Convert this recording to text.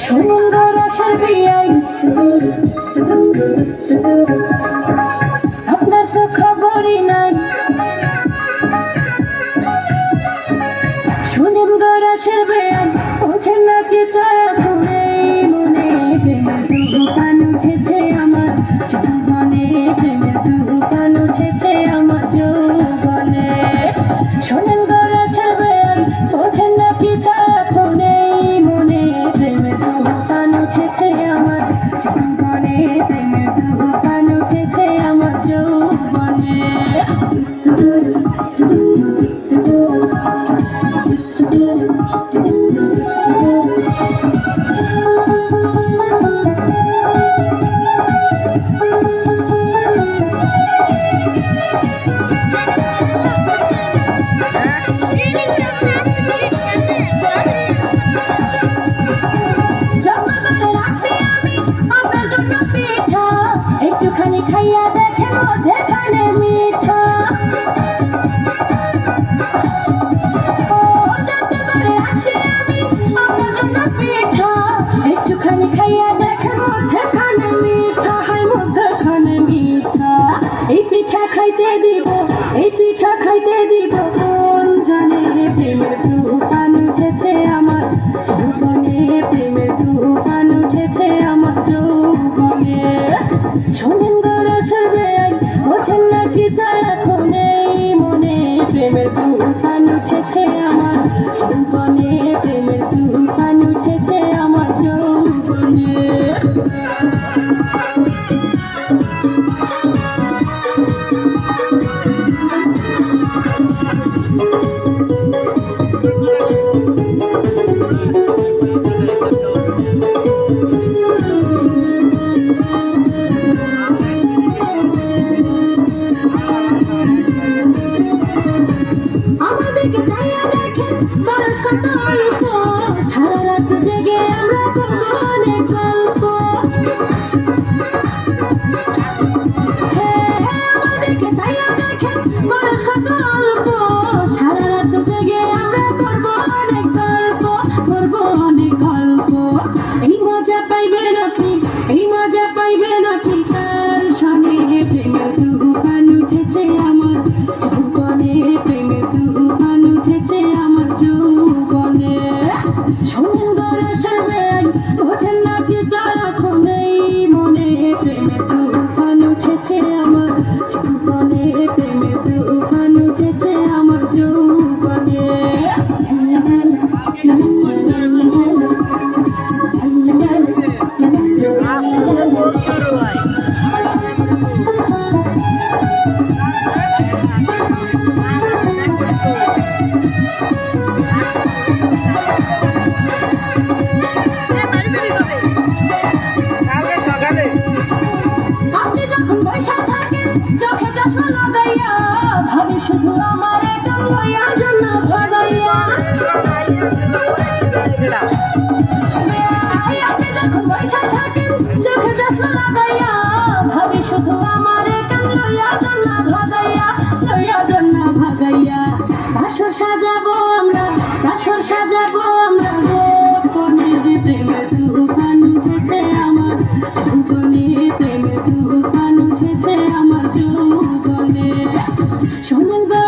সুন্দর আশার বিয়াই আপনার তো খবরই নাই। সুন্দর আশার বিয়াই বোঝেন না কি চায় মনে প্রেমের তুফান উঠেছে আমার যৌবনে, প্রেমের তুফান উঠেছে আমার যৌবনে। সুন্দর আশার বিয়াই বোঝেন না কি চায় মনে প্রেমের তুফান উঠেছে আমার যৌবনে, প্রেমের তুফান উঠেছে আমার যৌবনে। একটুখানি খাইয়া দেখেন মধ্যেখানে মিঠা। ও যাতে করে রাখছি আমি আপনার জন্য পিঠা, একটুখানি খাইয়া দেখেন মধ্যেখানে মিঠা, হাই মধ্যেখানে মিঠা। এই পিঠা খাইতে দিব, এই পিঠা খাইতে দিব কোন জানে প্রেমের তুফান উঠেছে আমার যৌবনে, প্রেমের তুফান উঠেছে আমার যৌবনে। সুন্দর আশার বেয়াই বোঝেন না কি চায় এখন এই মনে, প্রেমের তুফান উঠেছে আমার যৌবনে, প্রেমের তুফান উঠেছে আমার যৌবনে। আমাদেরকে চাইয়া দেখেন বয়স কত অল্প, সারা রাত জেগে আমরা করবো অনেক গল্প। আমাদেরকে চাইয়া দেখেন বয়স কত অল্প, সারা রাত জেগে আমরা করবো অনেক গল্প, করবো অনেক গল্প। এই মজা পাইবেন আপনি, এই মজা পাইবেন আপনি তার সনে, প্রেমের তুফান উঠেছে আমার যৌবনে, প্রেমের তুফান উঠেছে আমার যৌবনে। সুন্দর আশার বেয়াই বোঝেন না কি চায় এখন এই মনে, প্রেমের তুফান উঠেছে আমার যৌবনে, প্রেমের তুফান উঠেছে আমার যৌবনে। আপনি যখন বসে থাকেন চোখে চশমা লাগাইয়া, ভাবি শুধু আমার এটা লইয়া জন্য ভাগাইয়া। আপনি যখন বসে থাকেন চোখে চশমা লাগাইয়া, ভাবি শুধু আমার এটা লইয়া জন্য ভাগাইয়া, লইয়া জন্য ভাগাইয়া। বাসর সাজাবো আমরা, বাসর সাজাবো আমরা গোপনে, প্রেমের তুফান উঠেছে আমার যৌবনে, প্রেমের তুফান উঠেছে আমার যৌবনে। সুন্দর